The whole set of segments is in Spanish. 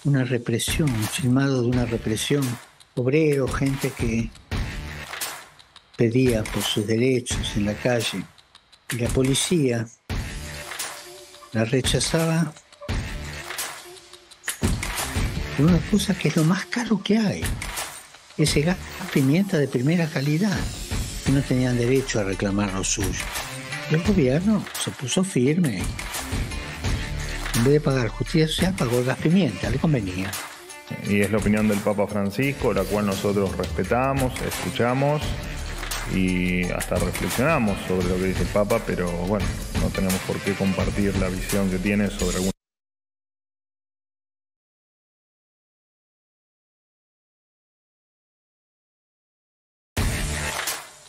una represión, un filmado de una represión, obreros, gente que pedía por sus derechos en la calle y la policía la rechazaba por una cosa que es lo más caro que hay, ese gas pimienta de primera calidad, que no tenían derecho a reclamar lo suyo. Y el gobierno se puso firme. En vez de pagar justicia social, pagó el gas pimienta, le convenía. Y es la opinión del Papa Francisco, la cual nosotros respetamos, escuchamos y hasta reflexionamos sobre lo que dice el Papa, pero bueno, no tenemos por qué compartir la visión que tiene sobre algún...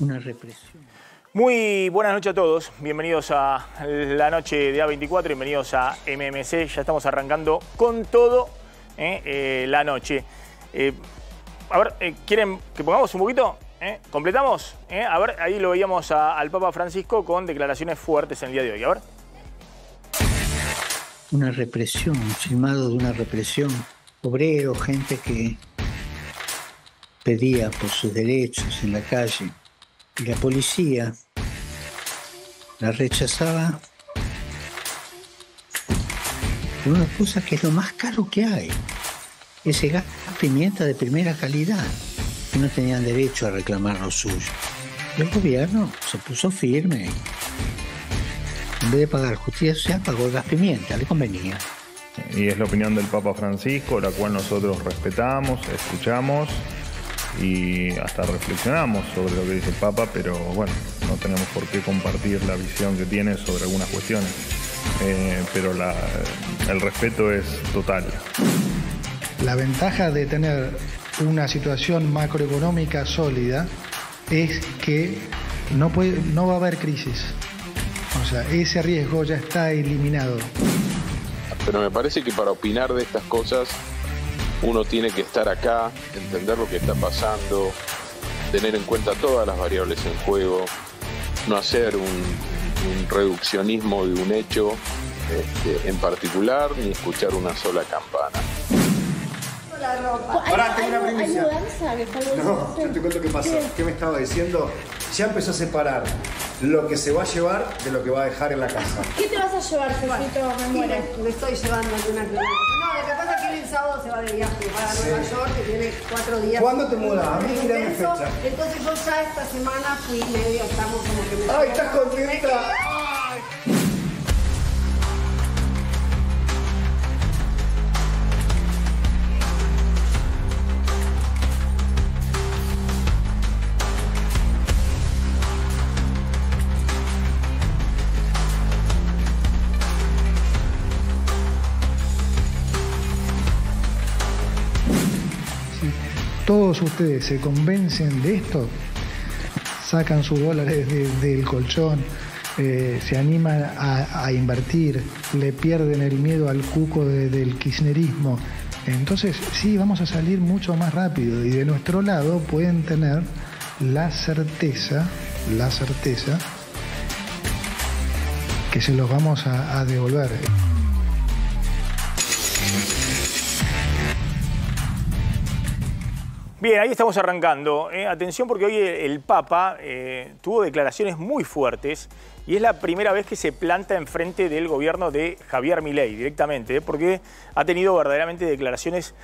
Una represión. Muy buenas noches a todos, bienvenidos a la noche de A24, bienvenidos a MMC, ya estamos arrancando con todo la noche. A ver, ¿quieren que pongamos un poquito? ¿Completamos? A ver, ahí lo veíamos al Papa Francisco con declaraciones fuertes en el día de hoy, a ver. Una represión, un filmado de una represión, obreros, gente que pedía por sus derechos en la calle. Y la policía la rechazaba por una cosa que es lo más caro que hay, ese gas pimienta de primera calidad, que no tenían derecho a reclamar lo suyo. Y el gobierno se puso firme. En vez de pagar justicia social, pagó el gas pimienta, le convenía. Y es la opinión del Papa Francisco, la cual nosotros respetamos, escuchamos y hasta reflexionamos sobre lo que dice el Papa, pero bueno, no tenemos por qué compartir la visión que tiene sobre algunas cuestiones. Pero el respeto es total. La ventaja de tener una situación macroeconómica sólida es que no va a haber crisis. O sea, ese riesgo ya está eliminado. Pero me parece que para opinar de estas cosas uno tiene que estar acá, entender lo que está pasando, tener en cuenta todas las variables en juego, no hacer un reduccionismo de un hecho en particular, ni escuchar una sola campana. Ahora tengo una primicia. No, yo te cuento qué pasó. ¿Qué me estaba diciendo? Ya empezó a separar lo que se va a llevar de lo que va a dejar en la casa. ¿Qué te vas a llevar, Fefito? Me muere. Me estoy llevando de una clínica. No, lo que pasa es que él el sábado se va de viaje para Nueva York, que tiene 4 días. ¿Cuándo te mudas? A mí tirame fecha. Entonces yo ya esta semana fui medio, estamos como que me... ¡Ay, estás contenta! Todos ustedes se convencen de esto, sacan sus dólares del colchón, se animan a invertir, le pierden el miedo al cuco del kirchnerismo. Entonces sí, vamos a salir mucho más rápido y de nuestro lado pueden tener la certeza que se los vamos a devolver. Bien, ahí estamos arrancando. Atención porque hoy el Papa tuvo declaraciones muy fuertes y es la primera vez que se planta enfrente del gobierno de Javier Milei directamente, porque ha tenido verdaderamente declaraciones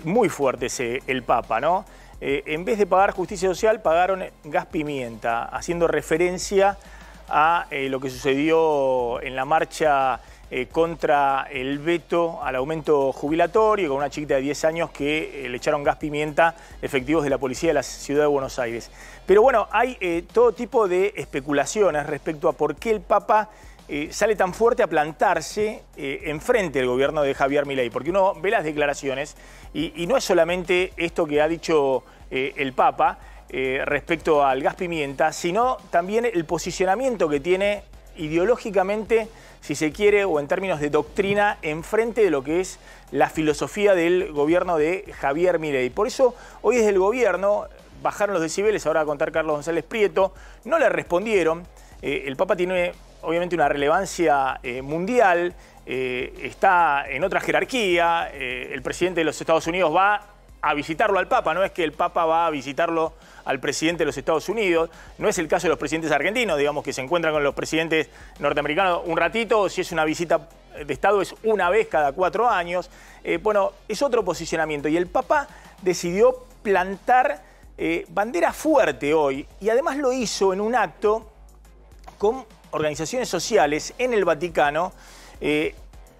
muy fuertes el Papa, ¿no? En vez de pagar justicia social, pagaron gas pimienta, haciendo referencia a lo que sucedió en la marcha contra el veto al aumento jubilatorio, con una chiquita de 10 años que le echaron gas pimienta efectivos de la policía de la ciudad de Buenos Aires. Pero bueno, hay todo tipo de especulaciones respecto a por qué el Papa sale tan fuerte a plantarse enfrente del gobierno de Javier Milei, porque uno ve las declaraciones y no es solamente esto que ha dicho el Papa respecto al gas pimienta, sino también el posicionamiento que tiene ideológicamente, si se quiere, o en términos de doctrina, enfrente de lo que es la filosofía del gobierno de Javier Milei. Por eso, hoy desde el gobierno bajaron los decibeles, ahora va a contar Carlos González Prieto, no le respondieron. El Papa tiene obviamente una relevancia mundial, está en otra jerarquía. El presidente de los Estados Unidos va a visitarlo al Papa, no es que el Papa va a visitarlo al presidente de los Estados Unidos, no es el caso de los presidentes argentinos, digamos, que se encuentran con los presidentes norteamericanos un ratito, o si es una visita de Estado es una vez cada 4 años. Bueno, es otro posicionamiento y el Papa decidió plantar bandera fuerte hoy y además lo hizo en un acto con organizaciones sociales en el Vaticano,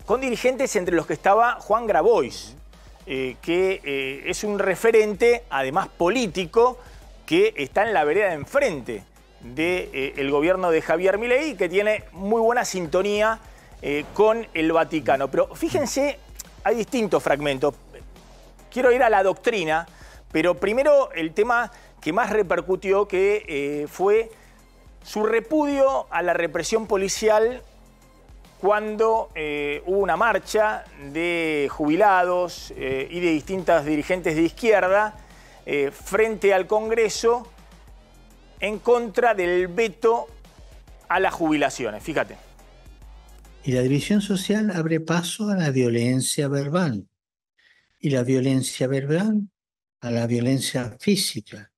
con dirigentes entre los que estaba Juan Grabois, que es un referente, además político, que está en la vereda de enfrente del gobierno de Javier Milei y que tiene muy buena sintonía con el Vaticano. Pero fíjense, hay distintos fragmentos. Quiero ir a la doctrina, pero primero el tema que más repercutió, que fue su repudio a la represión policial cuando hubo una marcha de jubilados y de distintos dirigentes de izquierda frente al Congreso en contra del veto a las jubilaciones. Fíjate. Y la división social abre paso a la violencia verbal. Y la violencia verbal a la violencia física.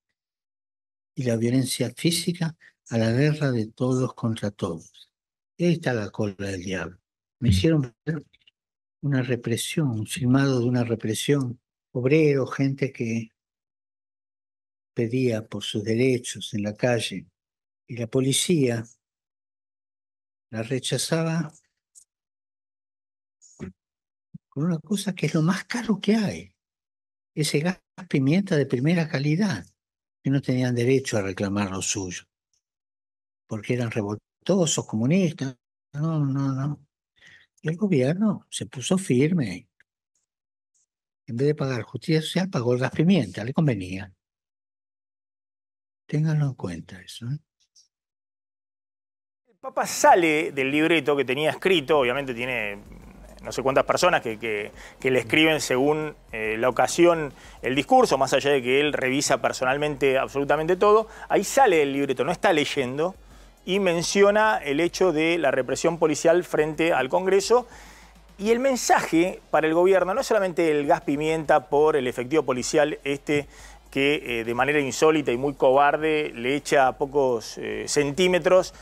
Y la violencia física a la guerra de todos contra todos. Y ahí está la cola del diablo. Me hicieron ver una represión, un filmado de una represión. Obreros, gente que pedía por sus derechos en la calle. Y la policía la rechazaba con una cosa que es lo más caro que hay. Ese gas pimienta de primera calidad. Que no tenían derecho a reclamar lo suyo. Porque eran revoltosos, comunistas. No. Y el gobierno se puso firme. En vez de pagar justicia social, pagó el gas pimienta. Le convenía. Ténganlo en cuenta eso, ¿eh? El Papa sale del libreto que tenía escrito, obviamente tiene no sé cuántas personas que le escriben según la ocasión el discurso, más allá de que él revisa personalmente absolutamente todo. Ahí sale del libreto, no está leyendo, y menciona el hecho de la represión policial frente al Congreso. Y el mensaje para el gobierno no es solamente el gas pimienta por el efectivo policial que de manera insólita y muy cobarde le echa a pocos centímetros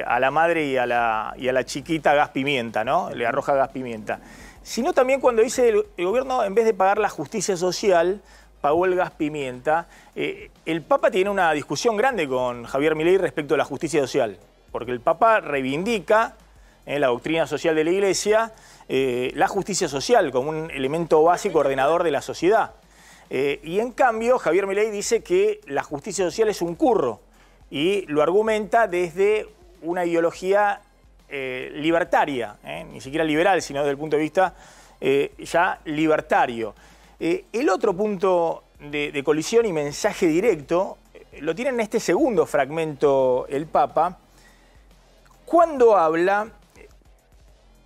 a la madre y a la chiquita gas pimienta, ¿no? Le arroja gas pimienta. Sino también cuando dice el gobierno, en vez de pagar la justicia social, pagó el gas pimienta. El Papa tiene una discusión grande con Javier Milei respecto a la justicia social, porque el Papa reivindica la doctrina social de la Iglesia, la justicia social como un elemento básico ordenador de la sociedad. Y en cambio, Javier Milei dice que la justicia social es un curro y lo argumenta desde una ideología libertaria, ni siquiera liberal, sino desde el punto de vista ya libertario. El otro punto de colisión y mensaje directo lo tiene en este segundo fragmento el Papa, cuando habla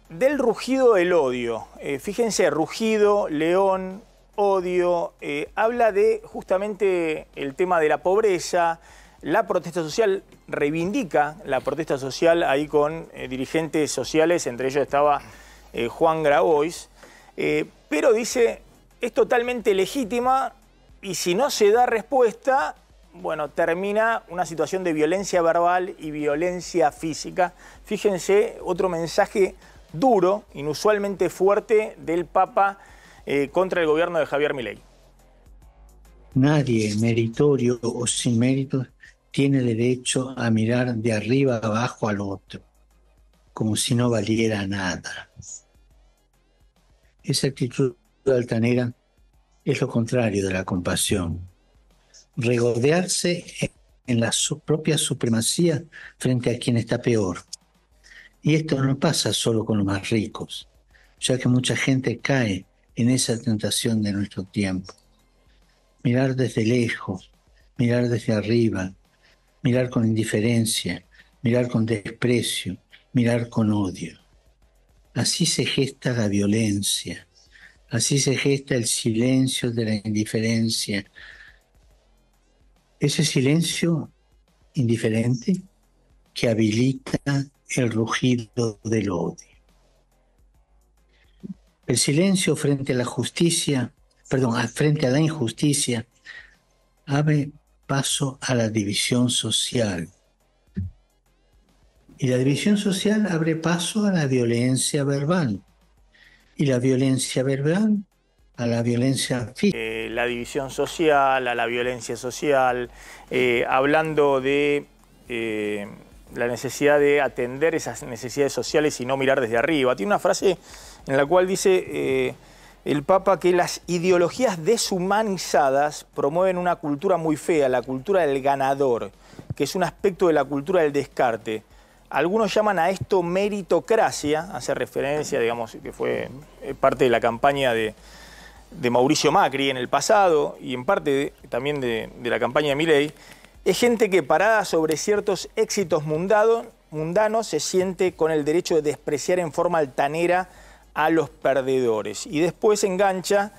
del rugido del odio. Fíjense, rugido, león, odio, habla de justamente el tema de la pobreza, la protesta social, reivindica la protesta social ahí con dirigentes sociales, entre ellos estaba Juan Grabois, pero dice, es totalmente legítima y si no se da respuesta, bueno, termina una situación de violencia verbal y violencia física. Fíjense, otro mensaje duro, inusualmente fuerte del Papa contra el gobierno de Javier Milei. Nadie, meritorio o sin mérito, tiene derecho a mirar de arriba abajo al otro, como si no valiera nada. Esa actitud altanera es lo contrario de la compasión. Regodearse en la propia supremacía frente a quien está peor. Y esto no pasa solo con los más ricos, ya que mucha gente cae en esa tentación de nuestro tiempo. Mirar desde lejos, mirar desde arriba, mirar con indiferencia, mirar con desprecio, mirar con odio. Así se gesta la violencia, así se gesta el silencio de la indiferencia. Ese silencio indiferente que habilita el rugido del odio. El silencio frente a la justicia, frente a la injusticia, abre paso a la división social. Y la división social abre paso a la violencia verbal. Y la violencia verbal a la violencia física. La división social, a la violencia social, hablando de la necesidad de atender esas necesidades sociales y no mirar desde arriba. Tiene una frase en la cual dice el Papa que las ideologías deshumanizadas promueven una cultura muy fea, la cultura del ganador, que es un aspecto de la cultura del descarte. Algunos llaman a esto meritocracia, hace referencia, digamos, que fue parte de la campaña de Mauricio Macri en el pasado y en parte también de la campaña de Milei. Es gente que parada sobre ciertos éxitos mundanos se siente con el derecho de despreciar en forma altanera a los perdedores. Y después engancha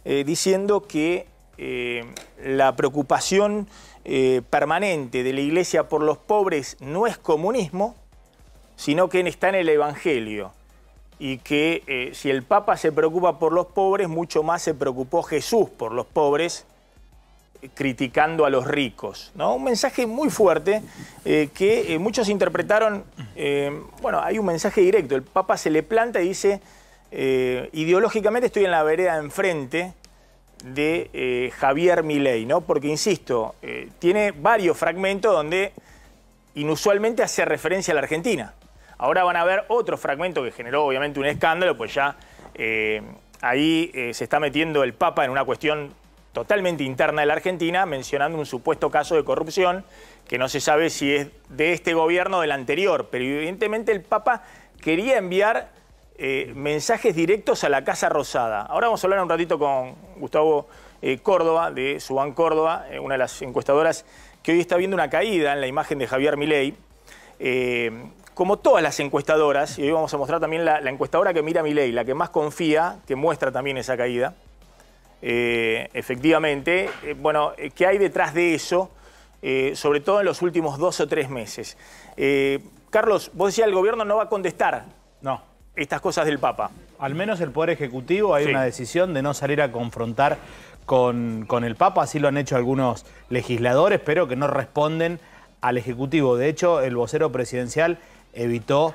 diciendo que la preocupación permanente de la Iglesia por los pobres no es comunismo, sino que está en el Evangelio. Y que si el Papa se preocupa por los pobres, mucho más se preocupó Jesús por los pobres, criticando a los ricos, ¿no? Un mensaje muy fuerte que muchos interpretaron, bueno, hay un mensaje directo, el Papa se le planta y dice, ideológicamente estoy en la vereda de enfrente de Javier Milei, ¿no? Porque, insisto, tiene varios fragmentos donde inusualmente hace referencia a la Argentina. Ahora van a ver otro fragmento que generó obviamente un escándalo, pues ya ahí se está metiendo el Papa en una cuestión totalmente interna de la Argentina, mencionando un supuesto caso de corrupción que no se sabe si es de este gobierno o del anterior, pero evidentemente el Papa quería enviar mensajes directos a la Casa Rosada. Ahora vamos a hablar un ratito con Gustavo Córdoba, de Subán Córdoba, una de las encuestadoras que hoy está viendo una caída en la imagen de Javier Milei. Como todas las encuestadoras, y hoy vamos a mostrar también la encuestadora que mira a Milei, la que más confía, que muestra también esa caída. Efectivamente, bueno, ¿qué hay detrás de eso? Sobre todo en los últimos 2 o 3 meses. Carlos, vos decías el gobierno no va a contestar estas cosas del Papa. Al menos el Poder Ejecutivo hay una decisión de no salir a confrontar con el Papa, así lo han hecho algunos legisladores, pero que no responden al Ejecutivo. De hecho, el vocero presidencial evitó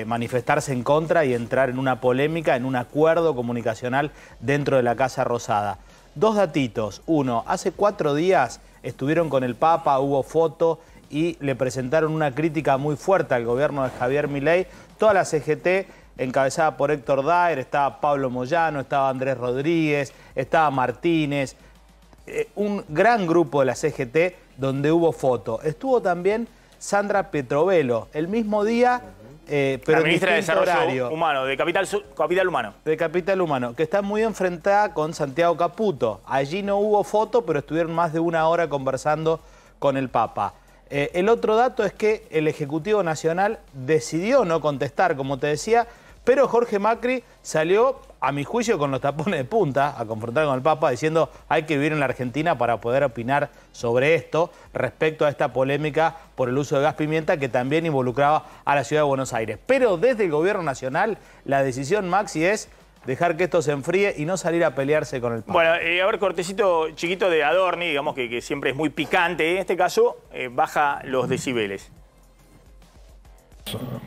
manifestarse en contra y entrar en una polémica, en un acuerdo comunicacional dentro de la Casa Rosada. 2 datitos. Uno, hace 4 días estuvieron con el Papa, hubo foto y le presentaron una crítica muy fuerte al gobierno de Javier Milei. Toda la CGT, encabezada por Héctor Daer, estaba Pablo Moyano, estaba Andrés Rodríguez, estaba Martínez, un gran grupo de la CGT donde hubo foto. Estuvo también Sandra Petrovelo, el mismo día, pero la ministra de Desarrollo horario. Humano, de Capital Humano. De Capital Humano, que está muy enfrentada con Santiago Caputo. Allí no hubo foto, pero estuvieron más de 1 hora conversando con el Papa. El otro dato es que el Ejecutivo Nacional decidió no contestar, como te decía, pero Jorge Macri salió, a mi juicio, con los tapones de punta a confrontar con el Papa, diciendo hay que vivir en la Argentina para poder opinar sobre esto, respecto a esta polémica por el uso de gas pimienta que también involucraba a la ciudad de Buenos Aires. Pero desde el gobierno nacional, la decisión, Maxi, es dejar que esto se enfríe y no salir a pelearse con el Papa. Bueno, a ver, cortecito chiquito de Adorni, digamos que siempre es muy picante. En este caso, baja los decibeles.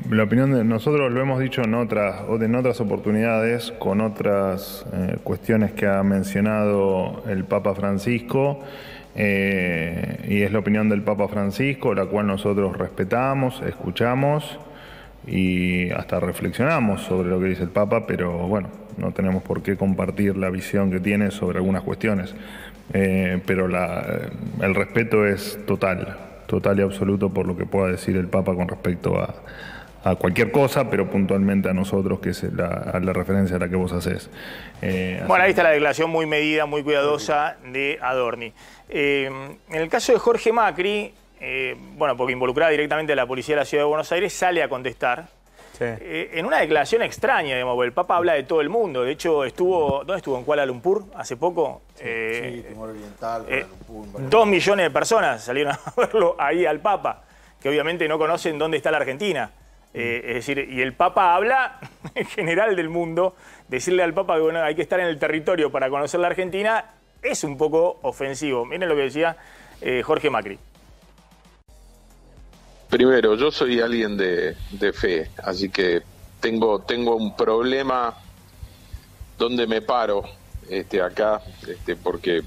La opinión de nosotros lo hemos dicho en otras oportunidades, con otras cuestiones que ha mencionado el Papa Francisco, y es la opinión del Papa Francisco, la cual nosotros respetamos, escuchamos y hasta reflexionamos sobre lo que dice el Papa, pero bueno, no tenemos por qué compartir la visión que tiene sobre algunas cuestiones, pero el respeto es total y absoluto por lo que pueda decir el Papa con respecto a cualquier cosa, pero puntualmente a nosotros, que es la referencia a la que vos hacés. Bueno, ahí está la declaración muy medida, muy cuidadosa de Adorni. En el caso de Jorge Macri, bueno, porque involucraba directamente a la policía de la Ciudad de Buenos Aires, sale a contestar. Sí. En una declaración extraña, digamos, porque el Papa habla de todo el mundo. De hecho, ¿dónde estuvo? ¿En Kuala Lumpur hace poco? Sí, Timor Oriental, Kuala Lumpur. 2 millones de personas salieron a verlo ahí al Papa, que obviamente no conocen dónde está la Argentina. Es decir, y el Papa habla en general del mundo. Decirle al Papa que bueno, hay que estar en el territorio para conocer la Argentina es un poco ofensivo. Miren lo que decía Jorge Macri. Primero, yo soy alguien de fe, así que tengo un problema donde me paro acá, porque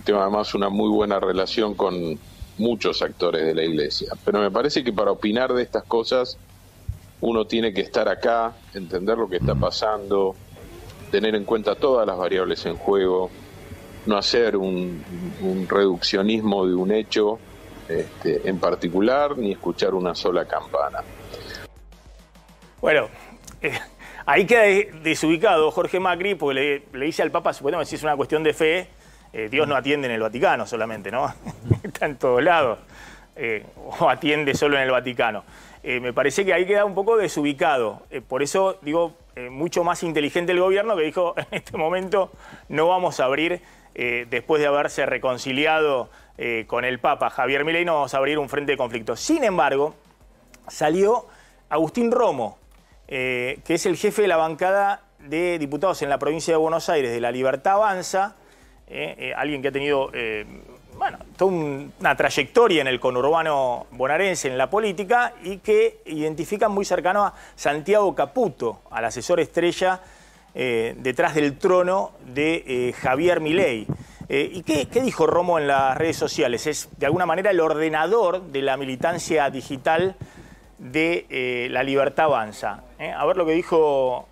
tengo además una muy buena relación con muchos actores de la Iglesia. Pero me parece que para opinar de estas cosas uno tiene que estar acá, entender lo que está pasando, tener en cuenta todas las variables en juego, no hacer un reduccionismo de un hecho en particular, ni escuchar una sola campana. Bueno, ahí queda desubicado Jorge Macri, porque le dice al Papa, suponemos que si es una cuestión de fe, Dios no atiende en el Vaticano solamente, ¿no? Está en todos lados, o atiende solo en el Vaticano. Me parece que ahí queda un poco desubicado. Por eso digo, mucho más inteligente el gobierno, que dijo, en este momento no vamos a abrir, después de haberse reconciliado con el Papa Javier Milei, no vamos a abrir un frente de conflicto. Sin embargo, salió Agustín Romo, que es el jefe de la bancada de diputados en la provincia de Buenos Aires de La Libertad Avanza, alguien que ha tenido toda una trayectoria en el conurbano bonaerense, en la política, y que identifican muy cercano a Santiago Caputo, al asesor estrella detrás del trono de Javier Milei. ¿Y qué dijo Romo en las redes sociales? Es de alguna manera el ordenador de la militancia digital de La Libertad Avanza. A ver lo que dijo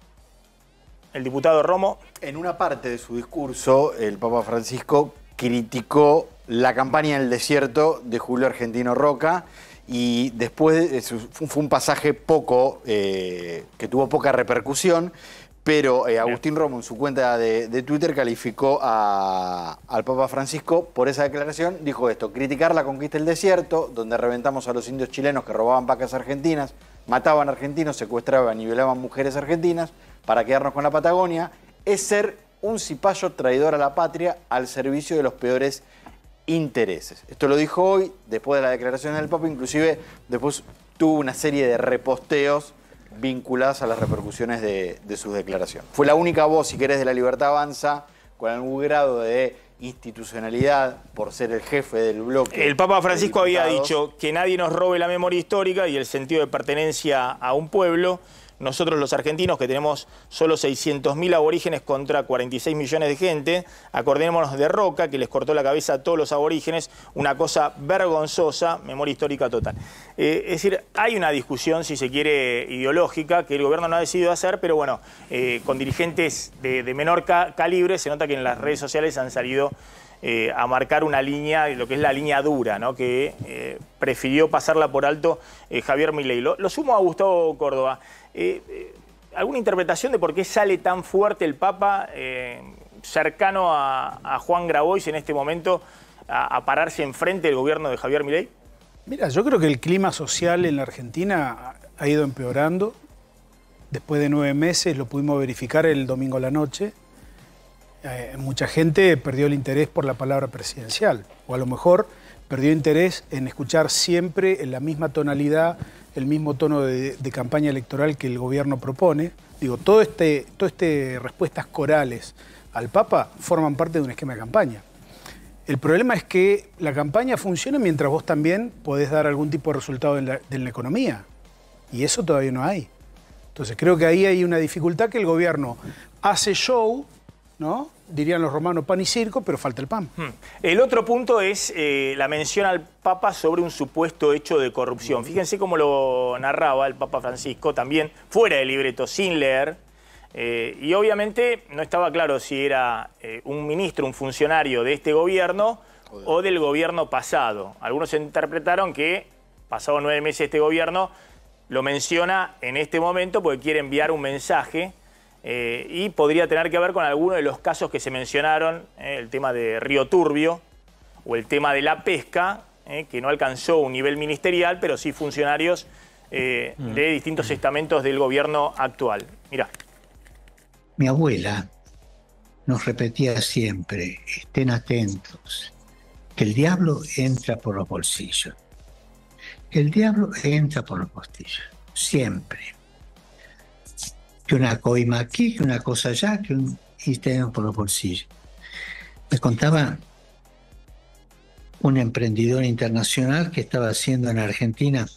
el diputado Romo. En una parte de su discurso, el Papa Francisco criticó la campaña en el desierto de Julio Argentino Roca, y después fue un pasaje que tuvo poca repercusión, pero Agustín Romo en su cuenta de Twitter calificó al Papa Francisco por esa declaración. Dijo esto: criticar la conquista del desierto, donde reventamos a los indios chilenos que robaban vacas argentinas, mataban argentinos, secuestraban y violaban mujeres argentinas para quedarnos con la Patagonia, es ser un cipayo traidor a la patria al servicio de los peores intereses. Esto lo dijo hoy, después de la declaración del Papa, inclusive después tuvo una serie de reposteos vinculadas a las repercusiones de sus declaraciones. Fue la única voz, si querés, de La Libertad Avanza con algún grado de institucionalidad por ser el jefe del bloque. El Papa Francisco había dicho que nadie nos robe la memoria histórica y el sentido de pertenencia a un pueblo. Nosotros los argentinos, que tenemos solo 600.000 aborígenes contra 46 millones de gente, acordémonos de Roca, que les cortó la cabeza a todos los aborígenes, una cosa vergonzosa, memoria histórica total. Es decir, hay una discusión, si se quiere, ideológica, que el gobierno no ha decidido hacer, pero bueno, con dirigentes de menor calibre, se nota que en las redes sociales han salido a marcar una línea, lo que es la línea dura, ¿no? Que prefirió pasarla por alto Javier Milei. Lo sumo a Gustavo Córdoba. ¿Alguna interpretación de por qué sale tan fuerte el Papa cercano a Juan Grabois en este momento a pararse enfrente del gobierno de Javier Milei? Mira, yo creo que el clima social en la Argentina ha ido empeorando. Después de 9 meses, lo pudimos verificar el domingo a la noche. Mucha gente perdió el interés por la palabra presidencial, o a lo mejor perdió interés en escuchar siempre en la misma tonalidad, el mismo tono de campaña electoral que el gobierno propone. Digo, todo este respuestas corales al Papa forman parte de un esquema de campaña. El problema es que la campaña funcione mientras vos también podés dar algún tipo de resultado en la economía. Y eso todavía no hay. Entonces creo que ahí hay una dificultad, que el gobierno hace show, ¿no? Dirían los romanos, pan y circo, pero falta el pan. El otro punto es la mención al Papa sobre un supuesto hecho de corrupción. Fíjense cómo lo narraba el Papa Francisco, también fuera del libreto, sin leer. Y obviamente no estaba claro si era un ministro, un funcionario de este gobierno o del gobierno pasado. Algunos interpretaron que, pasado 9 meses este gobierno, lo menciona en este momento porque quiere enviar un mensaje. Y podría tener que ver con alguno de los casos que se mencionaron, el tema de Río Turbio o el tema de la pesca, que no alcanzó un nivel ministerial, pero sí funcionarios de distintos estamentos del gobierno actual. Mirá. Mi abuela nos repetía siempre: estén atentos, que el diablo entra por los bolsillos. El diablo entra por los bolsillos. siempre. Que una coima aquí, que una cosa allá, y tenemos por los bolsillos. Me contaba un emprendedor internacional que estaba haciendo en Argentina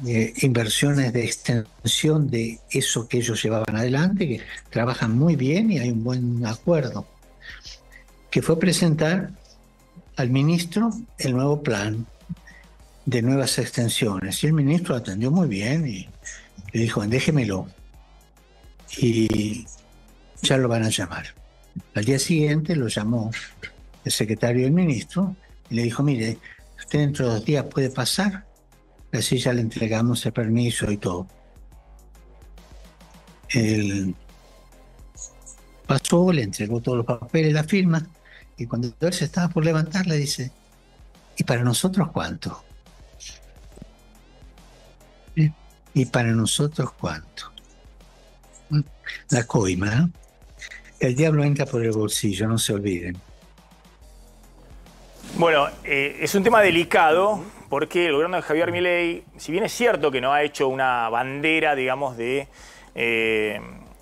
inversiones de extensión de eso que ellos llevaban adelante, que trabajan muy bien y hay un buen acuerdo, que fue presentar al ministro el nuevo plan de nuevas extensiones. Y el ministro atendió muy bien y le dijo, déjemelo. Y ya lo van a llamar. Al día siguiente lo llamó el secretario del ministro y le dijo, mire, usted dentro de 2 días puede pasar, así ya le entregamos el permiso y todo. Él pasó, le entregó todos los papeles, la firma, y cuando él se estaba por levantar le dice, ¿y para nosotros cuánto? ¿Y para nosotros cuánto? La coima, ¿no? El diablo entra por el bolsillo, no se olviden. Bueno, es un tema delicado porque el gobierno de Javier Milei, si bien es cierto que no ha hecho una bandera, digamos, de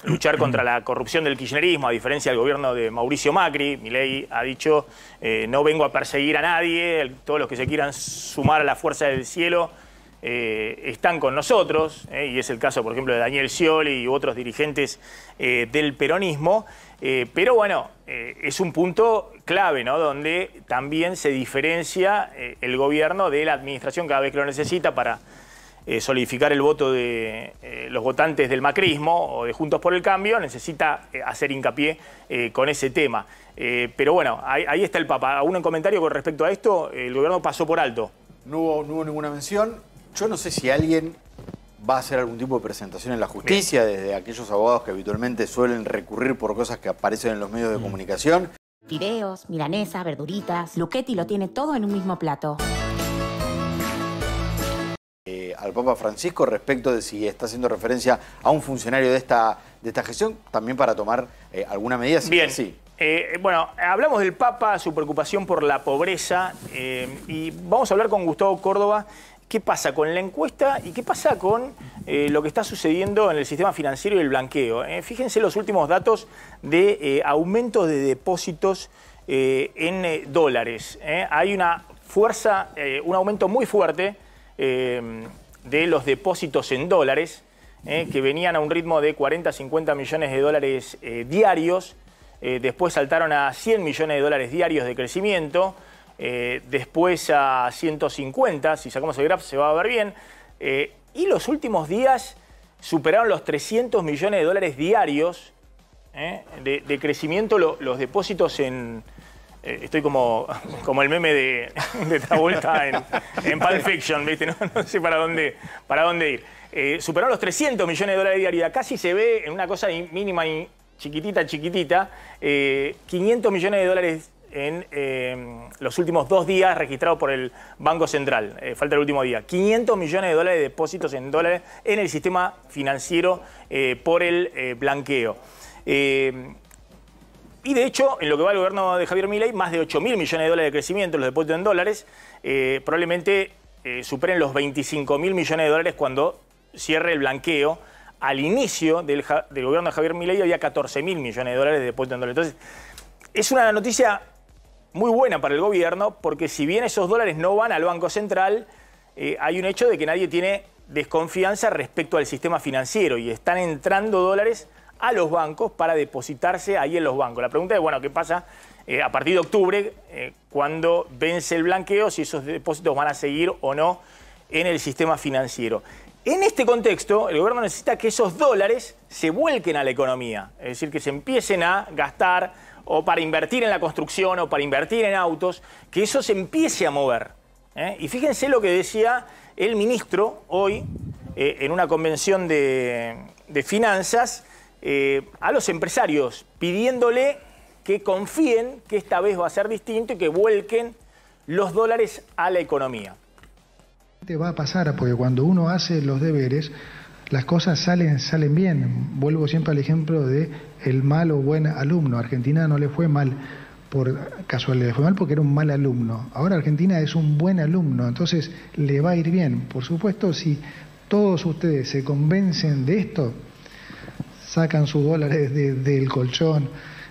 luchar contra la corrupción del kirchnerismo, a diferencia del gobierno de Mauricio Macri, Milei ha dicho, no vengo a perseguir a nadie, todos los que se quieran sumar a la fuerza del cielo están con nosotros, y es el caso, por ejemplo, de Daniel Scioli y otros dirigentes del peronismo, pero bueno, es un punto clave, ¿no? Donde también se diferencia el gobierno de la administración cada vez que lo necesita para solidificar el voto de los votantes del macrismo o de Juntos por el Cambio, necesita hacer hincapié con ese tema. Pero bueno, ahí está el Papa. ¿Algún comentario con respecto a esto? El gobierno pasó por alto. No hubo ninguna mención. Yo no sé si alguien va a hacer algún tipo de presentación en la justicia, desde aquellos abogados que habitualmente suelen recurrir por cosas que aparecen en los medios de comunicación. Fideos, milanesas, verduritas. Luchetti lo tiene todo en un mismo plato. Al Papa Francisco respecto de si está haciendo referencia a un funcionario de esta gestión, también para tomar alguna medida. Bien. Sí. Bueno, hablamos del Papa, su preocupación por la pobreza, y vamos a hablar con Gustavo Córdoba. ¿Qué pasa con la encuesta y qué pasa con lo que está sucediendo en el sistema financiero y el blanqueo? Fíjense los últimos datos de aumento de depósitos en dólares. Hay una fuerza, un aumento muy fuerte de los depósitos en dólares, que venían a un ritmo de 40 a 50 millones de dólares diarios. Después saltaron a 100 millones de dólares diarios de crecimiento. Después a 150, si sacamos el graph se va a ver bien, y los últimos días superaron los 300 millones de dólares diarios de crecimiento los depósitos en... estoy como el meme de Travolta en Pulp Fiction, ¿viste? No sé para dónde ir. Superaron los 300 millones de dólares diarios, casi se ve en una cosa mínima y chiquitita, 500 millones de dólares en los últimos 2 días registrados por el Banco Central. Falta el último día. 500 millones de dólares de depósitos en dólares en el sistema financiero por el blanqueo. Y de hecho, en lo que va el gobierno de Javier Milei, más de 8.000 millones de dólares de crecimiento en los depósitos en dólares, probablemente superen los 25.000 millones de dólares cuando cierre el blanqueo. Al inicio del gobierno de Javier Milei había 14.000 millones de dólares de depósitos en dólares. Entonces, es una noticia muy buena para el gobierno, porque si bien esos dólares no van al Banco Central, hay un hecho de que nadie tiene desconfianza respecto al sistema financiero y están entrando dólares a los bancos para depositarse ahí en los bancos. La pregunta es, bueno, ¿qué pasa a partir de octubre, cuando vence el blanqueo, si esos depósitos van a seguir o no en el sistema financiero? En este contexto, el gobierno necesita que esos dólares se vuelquen a la economía, es decir, que se empiecen a gastar o para invertir en la construcción o para invertir en autos, que eso se empiece a mover. Y fíjense lo que decía el ministro hoy en una convención de finanzas a los empresarios, pidiéndole que confíen que esta vez va a ser distinto y que vuelquen los dólares a la economía. Te va a pasar, porque cuando uno hace los deberes, las cosas salen bien. Vuelvo siempre al ejemplo de el mal o buen alumno. A Argentina no le fue mal por casualidad, fue mal porque era un mal alumno. Ahora Argentina es un buen alumno, entonces le va a ir bien. Por supuesto, si todos ustedes se convencen de esto, sacan sus dólares del colchón,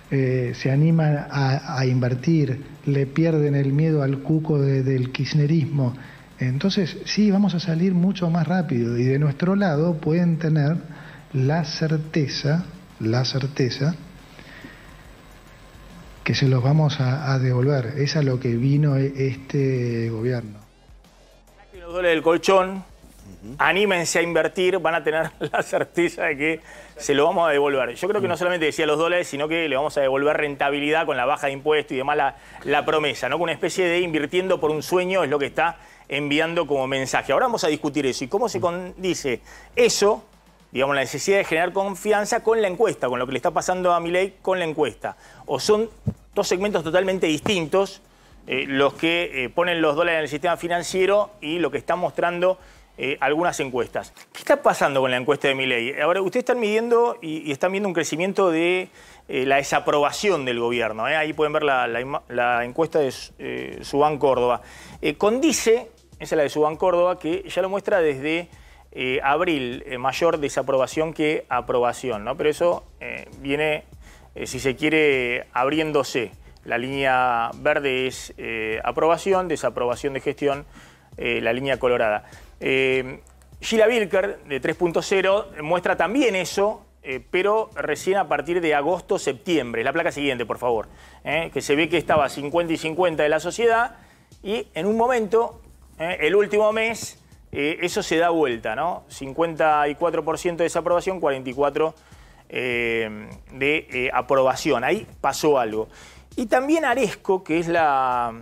se animan a invertir, le pierden el miedo al cuco del kirchnerismo, entonces sí, vamos a salir mucho más rápido, y de nuestro lado pueden tener la certeza que se los vamos a devolver. Es a lo que vino este gobierno. Los dólares del colchón, anímense a invertir, van a tener la certeza de que se lo vamos a devolver. Yo creo que no solamente decía los dólares, sino que le vamos a devolver rentabilidad con la baja de impuestos y demás, la promesa, ¿no? Con una especie de invirtiendo por un sueño es lo que está enviando como mensaje. Ahora vamos a discutir eso y cómo se condice eso, digamos, la necesidad de generar confianza con la encuesta, con lo que le está pasando a Milei con la encuesta. O son dos segmentos totalmente distintos, los que ponen los dólares en el sistema financiero y lo que están mostrando algunas encuestas. ¿Qué está pasando con la encuesta de Milei? Ahora, ustedes están midiendo y están viendo un crecimiento de la desaprobación del gobierno. Ahí pueden ver la encuesta de Subán Córdoba. Condice, esa es la de Subán Córdoba, que ya lo muestra desde abril, mayor desaprobación que aprobación, ¿no? Pero eso viene, si se quiere, abriéndose. La línea verde es aprobación, desaprobación de gestión, la línea colorada. Gila Vilker, de 3.0, muestra también eso, pero recién a partir de agosto-septiembre. La placa siguiente, por favor. Que se ve que estaba 50 y 50 de la sociedad y en un momento, el último mes, eso se da vuelta, ¿no? 54% de desaprobación, 44% de aprobación. Ahí pasó algo. Y también Aresco, que es la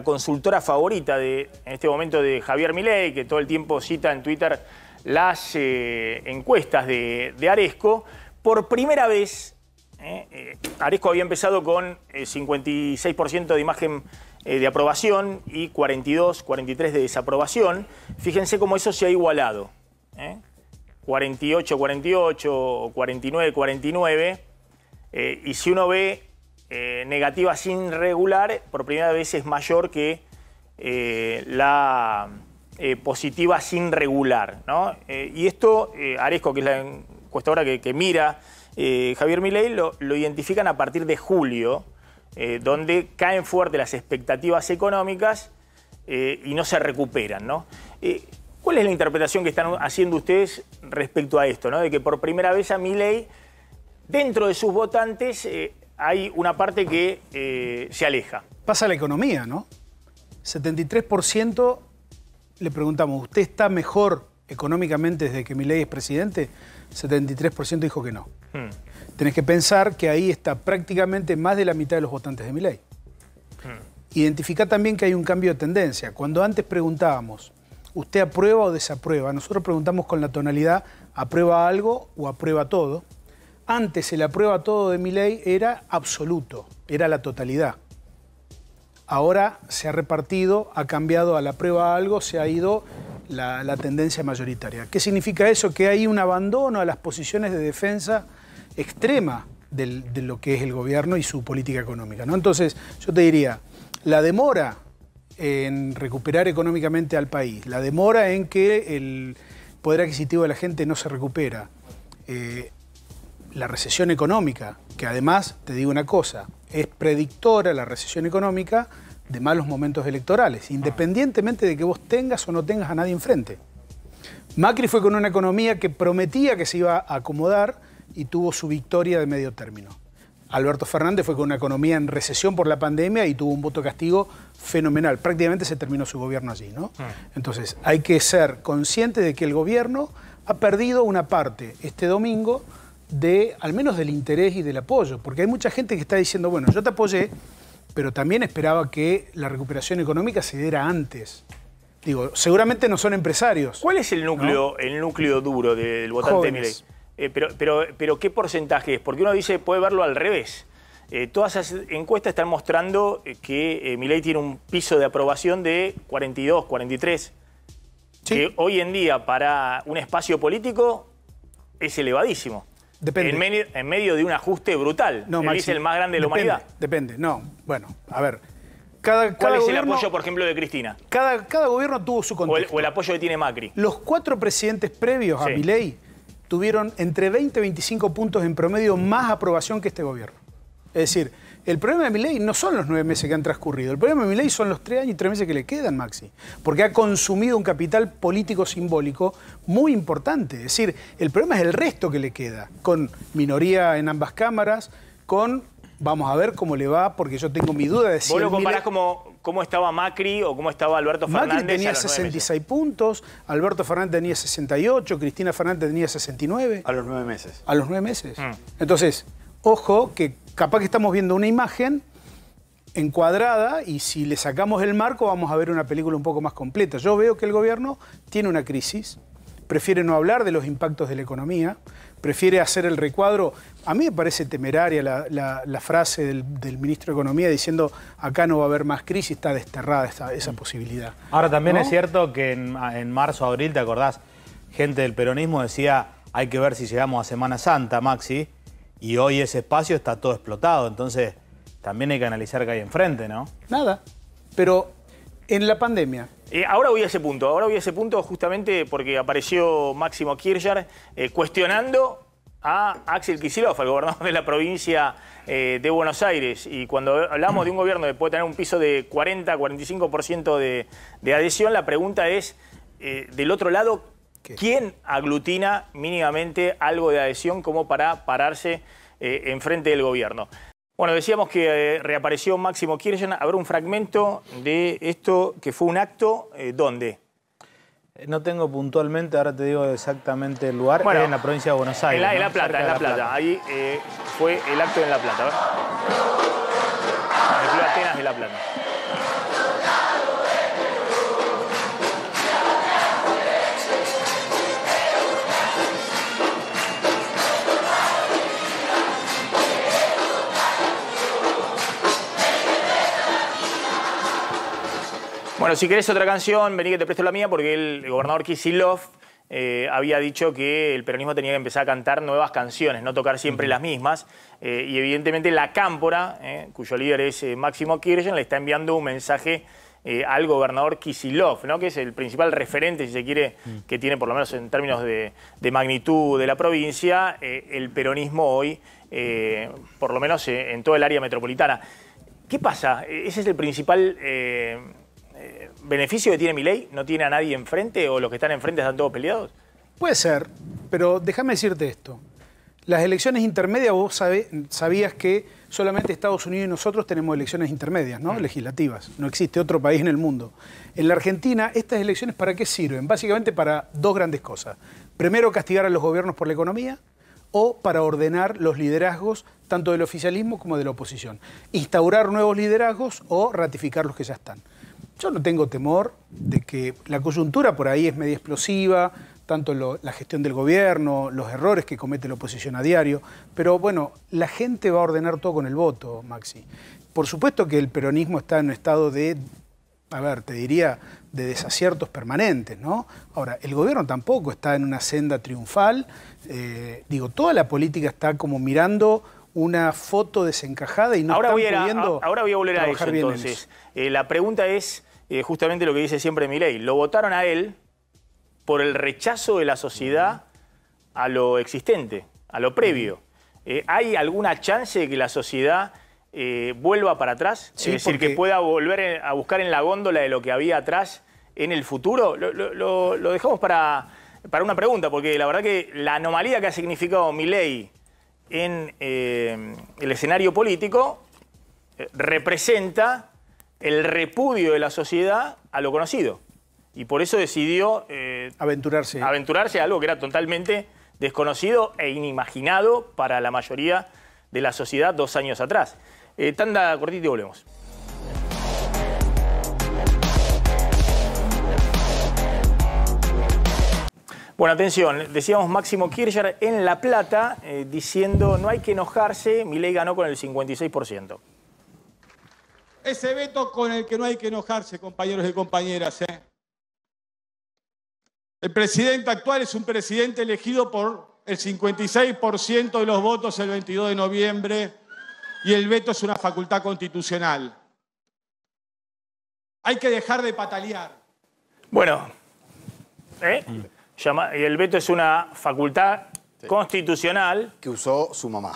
consultora favorita en este momento de Javier Milei, que todo el tiempo cita en Twitter las encuestas de Aresco, por primera vez, Aresco había empezado con 56% de imagen de aprobación y 43% de desaprobación. Fíjense cómo eso se ha igualado. 48-48, 49-49. Y si uno ve negativa sin regular, por primera vez es mayor que la positiva sin regular, ¿no? Y esto, Aresco, que es la encuestadora que mira Javier Milei, lo identifican a partir de julio, donde caen fuerte las expectativas económicas y no se recuperan, ¿no? ¿Cuál es la interpretación que están haciendo ustedes respecto a esto, ¿no? De que por primera vez a Milei, dentro de sus votantes, hay una parte que se aleja? Pasa la economía, ¿no? 73% le preguntamos, ¿usted está mejor económicamente desde que Milei es presidente? 73% dijo que no. Tenés que pensar que ahí está prácticamente más de la mitad de los votantes de Milei. Identifica también que hay un cambio de tendencia. Cuando antes preguntábamos, ¿usted aprueba o desaprueba? Nosotros preguntamos con la tonalidad, ¿aprueba algo o aprueba todo? Antes el aprueba todo de Milei era absoluto, era la totalidad. Ahora se ha repartido, ha cambiado al aprueba algo, se ha ido la tendencia mayoritaria. ¿Qué significa eso? Que hay un abandono a las posiciones de defensa extrema de lo que es el gobierno y su política económica, ¿no? Entonces, yo te diría, la demora en recuperar económicamente al país, la demora en que el poder adquisitivo de la gente no se recupera, la recesión económica, que además, te digo una cosa, es predictora la recesión económica de malos momentos electorales, independientemente de que vos tengas o no tengas a nadie enfrente. Macri fue con una economía que prometía que se iba a acomodar y tuvo su victoria de medio término. Alberto Fernández fue con una economía en recesión por la pandemia y tuvo un voto castigo fenomenal. Prácticamente se terminó su gobierno allí, ¿no? Entonces, hay que ser consciente de que el gobierno ha perdido una parte este domingo al menos del interés y del apoyo, porque hay mucha gente que está diciendo, bueno, yo te apoyé, pero también esperaba que la recuperación económica se diera antes. Digo, seguramente no son empresarios. ¿Cuál es el núcleo, ¿no? El núcleo duro del votante de Milei? Pero ¿qué porcentaje es? Porque uno dice, puede verlo al revés. Todas esas encuestas están mostrando que Milei tiene un piso de aprobación de 42, 43. ¿Sí? Que hoy en día para un espacio político es elevadísimo. Depende. En medio de un ajuste brutal. No, Maxi, es el más grande de la humanidad. Depende, no. Bueno, a ver. ¿Cuál es el apoyo, por ejemplo, de Cristina? Cada gobierno tuvo su contexto. O el apoyo que tiene Macri. Los 4 presidentes previos a Milei tuvieron entre 20 y 25 puntos en promedio más aprobación que este gobierno. Es decir, el problema de Milei no son los 9 meses que han transcurrido. El problema de Milei son los 3 años y 3 meses que le quedan, Maxi. Porque ha consumido un capital político simbólico muy importante. Es decir, el problema es el resto que le queda. Con minoría en ambas cámaras, con... Vamos a ver cómo le va, porque yo tengo mi duda de si... ¿Vos lo comparás cómo estaba Macri o cómo estaba Alberto Fernández? Macri tenía 66 puntos, Alberto Fernández tenía 68, Cristina Fernández tenía 69. A los 9 meses. A los 9 meses. Entonces, ojo, que capaz que estamos viendo una imagen encuadrada y si le sacamos el marco vamos a ver una película un poco más completa. Yo veo que el gobierno tiene una crisis, prefiere no hablar de los impactos de la economía, prefiere hacer el recuadro. A mí me parece temeraria la frase del ministro de Economía diciendo acá no va a haber más crisis, está desterrada esa posibilidad. Ahora también ¿no? es cierto que en marzo, abril, ¿te acordás? Gente del peronismo decía hay que ver si llegamos a Semana Santa, Maxi, y hoy ese espacio está todo explotado, entonces también hay que analizar qué hay enfrente, ¿no? Nada, pero en la pandemia... Ahora voy a ese punto justamente porque apareció Máximo Kirchner cuestionando a Axel Kicillof, el gobernador de la provincia de Buenos Aires. Y cuando hablamos de un gobierno que puede tener un piso de 40-45% de adhesión, la pregunta es, del otro lado, ¿quién aglutina mínimamente algo de adhesión como para pararse enfrente del gobierno? Bueno, decíamos que reapareció Máximo Kirchner. Habrá un fragmento de esto que fue un acto, ¿dónde? No tengo puntualmente, ahora te digo exactamente el lugar, bueno, en la provincia de Buenos Aires. En La Plata. Ahí fue el acto en La Plata. A ver. El Club Atenas de La Plata. Bueno, si querés otra canción, vení que te presto la mía, porque el gobernador Kicillof había dicho que el peronismo tenía que empezar a cantar nuevas canciones, no tocar siempre las mismas. Y evidentemente la Cámpora, cuyo líder es Máximo Kirchner, le está enviando un mensaje al gobernador Kicillof, ¿no? Que es el principal referente, si se quiere, que tiene, por lo menos en términos de magnitud de la provincia, el peronismo hoy, por lo menos en todo el área metropolitana. ¿Qué pasa? ¿Ese es el principal... beneficio que tiene Milei? ¿No tiene a nadie enfrente o los que están enfrente están todos peleados? Puede ser, pero déjame decirte esto. Las elecciones intermedias, vos sabías que solamente Estados Unidos y nosotros tenemos elecciones intermedias, ¿no? Legislativas. No existe otro país en el mundo. En la Argentina, ¿estas elecciones para qué sirven? Básicamente para dos grandes cosas. Primero, castigar a los gobiernos por la economía, o para ordenar los liderazgos tanto del oficialismo como de la oposición. Instaurar nuevos liderazgos o ratificar los que ya están. Yo no tengo temor de que la coyuntura por ahí es media explosiva, tanto la gestión del gobierno, los errores que comete la oposición a diario, pero bueno, la gente va a ordenar todo con el voto, Maxi. Por supuesto que el peronismo está en un estado de, a ver, te diría, de desaciertos permanentes, ¿no? Ahora, el gobierno tampoco está en una senda triunfal, toda la política está como mirando una foto desencajada y no ahora pudiendo ahora voy a volver a eso, entonces. La pregunta es justamente lo que dice siempre Milei. Lo votaron a él por el rechazo de la sociedad a lo existente, a lo previo. ¿Hay alguna chance de que la sociedad vuelva para atrás? Sí, es decir, que pueda volver a buscar en la góndola de lo que había atrás en el futuro. Lo dejamos para una pregunta, porque la verdad que la anomalía que ha significado Milei en el escenario político representa el repudio de la sociedad a lo conocido. Y por eso decidió aventurarse a algo que era totalmente desconocido e inimaginado para la mayoría de la sociedad 2 años atrás. Tanda cortita y volvemos. Bueno, atención, decíamos Máximo Kirchner en La Plata diciendo no hay que enojarse, Milei ganó con el 56%. Ese veto con el que no hay que enojarse, compañeros y compañeras. El presidente actual es un presidente elegido por el 56% de los votos el 22 de noviembre y el veto es una facultad constitucional. Hay que dejar de patalear. Bueno, el veto es una facultad constitucional. Que usó su mamá.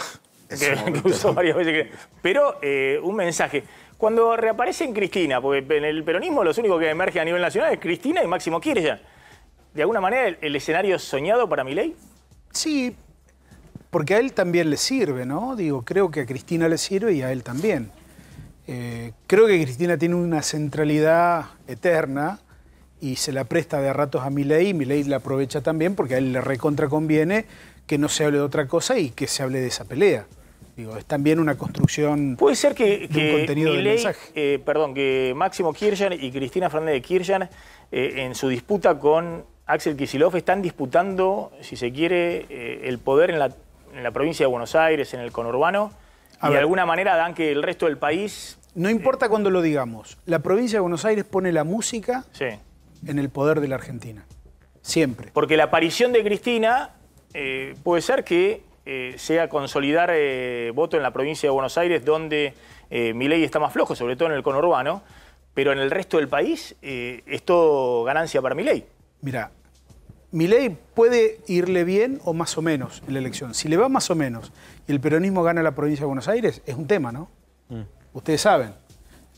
Que usó varias veces. Pero un mensaje. Cuando reaparecen Cristina, porque en el peronismo los únicos que emergen a nivel nacional es Cristina y Máximo Kirchner. ¿De alguna manera el escenario soñado para Milei? Sí, porque a él también le sirve, ¿no? Digo, creo que a Cristina le sirve y a él también. Creo que Cristina tiene una centralidad eterna y se la presta de a ratos a Milei, y Milei la aprovecha también porque a él le recontra conviene que no se hable de otra cosa y que se hable de esa pelea. Digo, es también una construcción. Puede ser que un contenido del mensaje. Que Máximo Kirchner y Cristina Fernández de Kirchner, en su disputa con Axel Kicillof, están disputando, si se quiere, el poder en la provincia de Buenos Aires, en el conurbano, y de alguna manera dan que el resto del país. No importa cuándo lo digamos, la provincia de Buenos Aires pone la música en el poder de la Argentina. Siempre. Porque la aparición de Cristina puede ser que sea consolidar voto en la provincia de Buenos Aires, donde Milei está más flojo, sobre todo en el conurbano, pero en el resto del país es todo ganancia para Milei. Mira, Milei puede irle bien o más o menos en la elección. Si le va más o menos y el peronismo gana la provincia de Buenos Aires, es un tema, ¿no? Ustedes saben.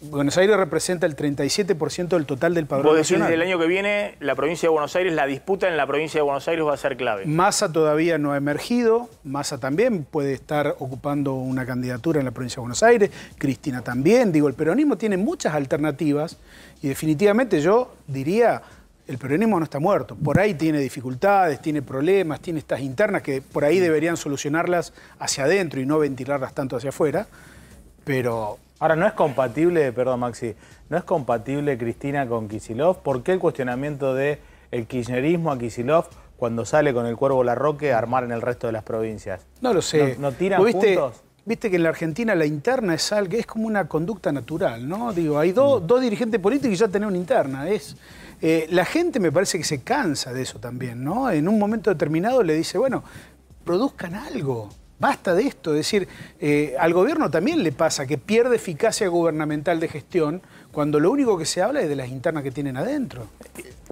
Buenos Aires representa el 37% del total del padrón nacional. El año que viene, la provincia de Buenos Aires, la disputa en la provincia de Buenos Aires va a ser clave. Massa todavía no ha emergido, Massa también puede estar ocupando una candidatura en la provincia de Buenos Aires, Cristina también. Digo, el peronismo tiene muchas alternativas y definitivamente yo diría, el peronismo no está muerto. Por ahí tiene dificultades, tiene problemas, tiene estas internas que por ahí deberían solucionarlas hacia adentro y no ventilarlas tanto hacia afuera, pero... Ahora, ¿no es compatible, perdón Maxi, no es compatible Cristina con Kicillof? ¿Por qué el cuestionamiento del kirchnerismo a Kicillof cuando sale con el Cuervo Larroque a armar en el resto de las provincias? No lo sé. ¿No tiran juntos? Viste que en la Argentina la interna es algo, es como una conducta natural, ¿no? Digo, hay dos dirigentes políticos y ya tenés una interna. La gente me parece que se cansa de eso también, ¿no? En un momento determinado le dice, bueno, produzcan algo. Basta de esto, es decir, al gobierno también le pasa que pierde eficacia gubernamental de gestión cuando lo único que se habla es de las internas que tienen adentro.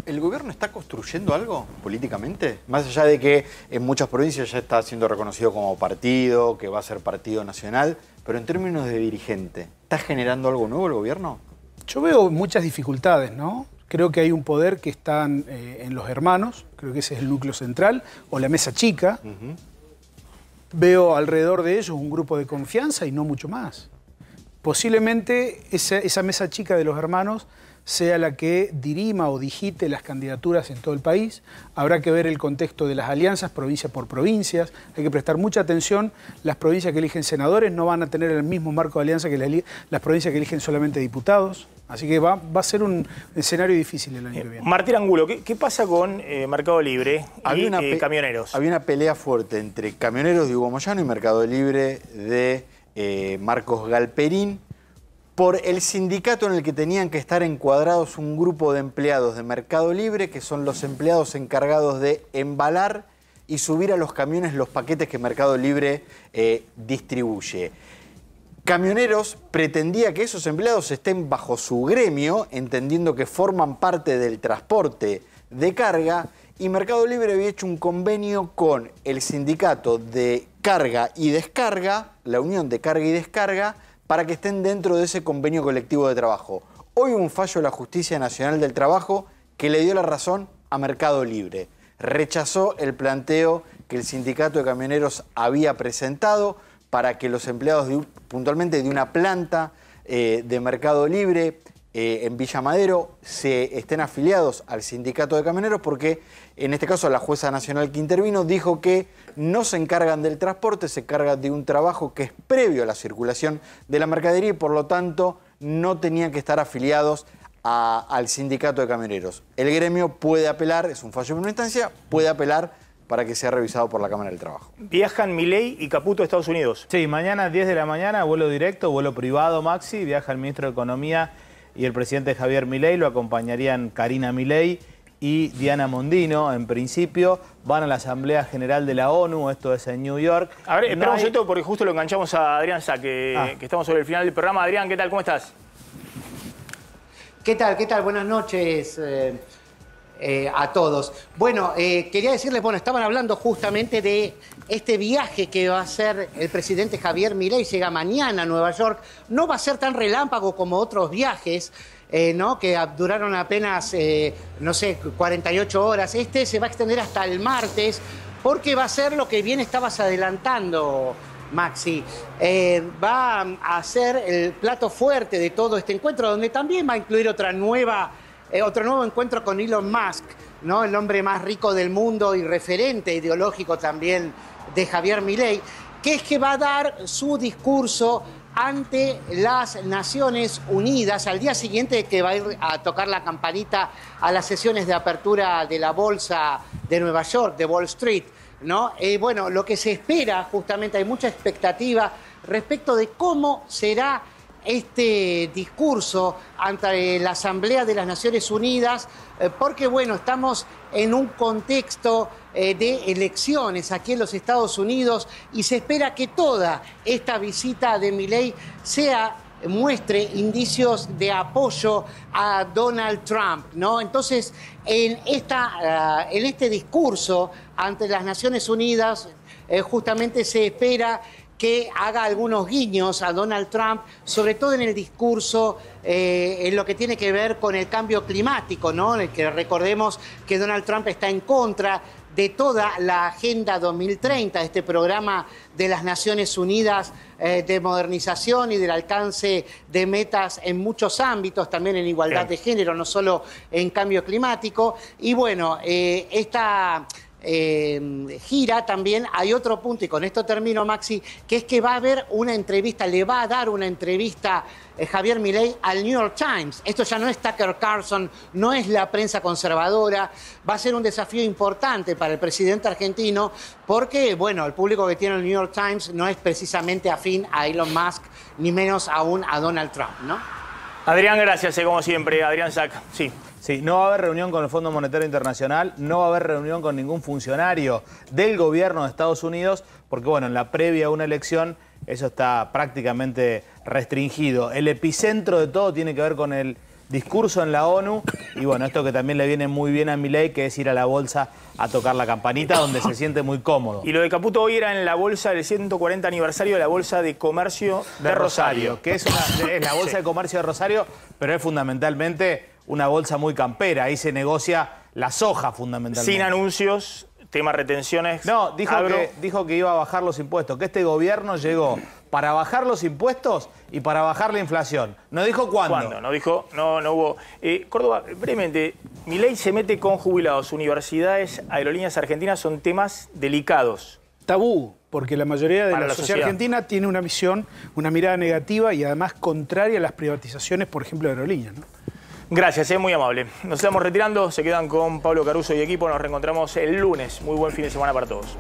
¿El gobierno está construyendo algo políticamente? Más allá de que en muchas provincias ya está siendo reconocido como partido, que va a ser partido nacional, pero en términos de dirigente, ¿está generando algo nuevo el gobierno? Yo veo muchas dificultades, ¿no? Creo que hay un poder que están en los hermanos, creo que ese es el núcleo central, o la mesa chica. Veo alrededor de ellos un grupo de confianza y no mucho más. Posiblemente esa mesa chica de los hermanos sea la que dirima o digite las candidaturas en todo el país. Habrá que ver el contexto de las alianzas, provincia por provincias. Hay que prestar mucha atención. Las provincias que eligen senadores no van a tener el mismo marco de alianza que las provincias que eligen solamente diputados. Así que va a ser un escenario difícil el año que viene. Martín Angulo, ¿qué pasa con Mercado Libre y Camioneros? Había una pelea fuerte entre Camioneros de Hugo Moyano y Mercado Libre de Marcos Galperín por el sindicato en el que tenían que estar encuadrados un grupo de empleados de Mercado Libre, que son los empleados encargados de embalar y subir a los camiones los paquetes que Mercado Libre distribuye. Camioneros pretendía que esos empleados estén bajo su gremio, entendiendo que forman parte del transporte de carga, y Mercado Libre había hecho un convenio con el sindicato de carga y descarga, la Unión de Carga y Descarga, para que estén dentro de ese convenio colectivo de trabajo. Hoy un fallo de la Justicia Nacional del Trabajo que le dio la razón a Mercado Libre. Rechazó el planteo que el sindicato de camioneros había presentado para que los empleados puntualmente de una planta de Mercado Libre en Villa Madero se estén afiliados al sindicato de camioneros, porque en este caso la jueza nacional que intervino dijo que no se encargan del transporte, se encargan de un trabajo que es previo a la circulación de la mercadería y por lo tanto no tenían que estar afiliados al sindicato de camioneros. El gremio puede apelar, es un fallo de primera instancia, puede apelar para que sea revisado por la Cámara del Trabajo. Viajan Milei y Caputo a Estados Unidos. Sí, mañana 10 de la mañana, vuelo directo, vuelo privado, Maxi. Viaja el ministro de Economía y el presidente Javier Milei. Lo acompañarían Karina Milei y Diana Mondino, en principio, van a la Asamblea General de la ONU, esto es en New York. A ver, esperamos un momento porque justo lo enganchamos a Adrián Sack, que estamos sobre el final del programa. Adrián, ¿qué tal? ¿Cómo estás? ¿Qué tal? ¿Qué tal? Buenas noches a todos. Bueno, quería decirles, estaban hablando justamente de este viaje que va a hacer el presidente Javier Milei, llega mañana a Nueva York. No va a ser tan relámpago como otros viajes, ¿no? Que duraron apenas, 48 horas. Este se va a extender hasta el martes, porque va a ser lo que bien estabas adelantando, Maxi. Va a ser el plato fuerte de todo este encuentro, donde también va a incluir otro nuevo encuentro con Elon Musk, ¿no? El hombre más rico del mundo y referente ideológico también de Javier Milei, que es que va a dar su discurso ante las Naciones Unidas al día siguiente de que va a ir a tocar la campanita a las sesiones de apertura de la Bolsa de Nueva York, de Wall Street, ¿no? Lo que se espera, justamente hay mucha expectativa respecto de cómo será este discurso ante la Asamblea de las Naciones Unidas, porque estamos en un contexto de elecciones aquí en los Estados Unidos y se espera que toda esta visita de Milei muestre indicios de apoyo a Donald Trump, ¿no? Entonces, en este discurso ante las Naciones Unidas, justamente se espera que haga algunos guiños a Donald Trump, sobre todo en el discurso en lo que tiene que ver con el cambio climático, ¿no? Que recordemos que Donald Trump está en contra de toda la Agenda 2030, este programa de las Naciones Unidas de modernización y del alcance de metas en muchos ámbitos, también en igualdad de género, no solo en cambio climático. Y esta gira también hay otro punto, y con esto termino, Maxi, que es que va a haber una entrevista, le va a dar una entrevista Javier Milei al New York Times. Esto ya no es Tucker Carlson, no es la prensa conservadora, va a ser un desafío importante para el presidente argentino porque, el público que tiene el New York Times no es precisamente afín a Elon Musk, ni menos aún a Donald Trump, ¿no? Adrián, gracias, como siempre. Adrián Sack, sí. Sí, no va a haber reunión con el Fondo Monetario Internacional, no va a haber reunión con ningún funcionario del gobierno de Estados Unidos, porque en la previa a una elección eso está prácticamente restringido. El epicentro de todo tiene que ver con el discurso en la ONU y esto que también le viene muy bien a Milei, que es ir a la bolsa a tocar la campanita, donde se siente muy cómodo. Y lo de Caputo hoy era en la bolsa del 140 aniversario de la Bolsa de Comercio de Rosario. Que es la Bolsa de Comercio de Rosario, pero es fundamentalmente una bolsa muy campera. Ahí se negocia la soja fundamentalmente. Sin anuncios, tema retenciones. No, dijo que iba a bajar los impuestos, que este gobierno llegó para bajar los impuestos y para bajar la inflación. No dijo cuándo. ¿Cuándo? No dijo, no hubo. Córdoba, brevemente, Milei se mete con jubilados, universidades, aerolíneas argentinas, son temas delicados. Tabú, porque la mayoría de la sociedad argentina tiene una visión, una mirada negativa y además contraria a las privatizaciones, por ejemplo, de aerolíneas, ¿no? Gracias, es muy amable. Nos estamos retirando, se quedan con Pablo Caruso y equipo, nos reencontramos el lunes. Muy buen fin de semana para todos.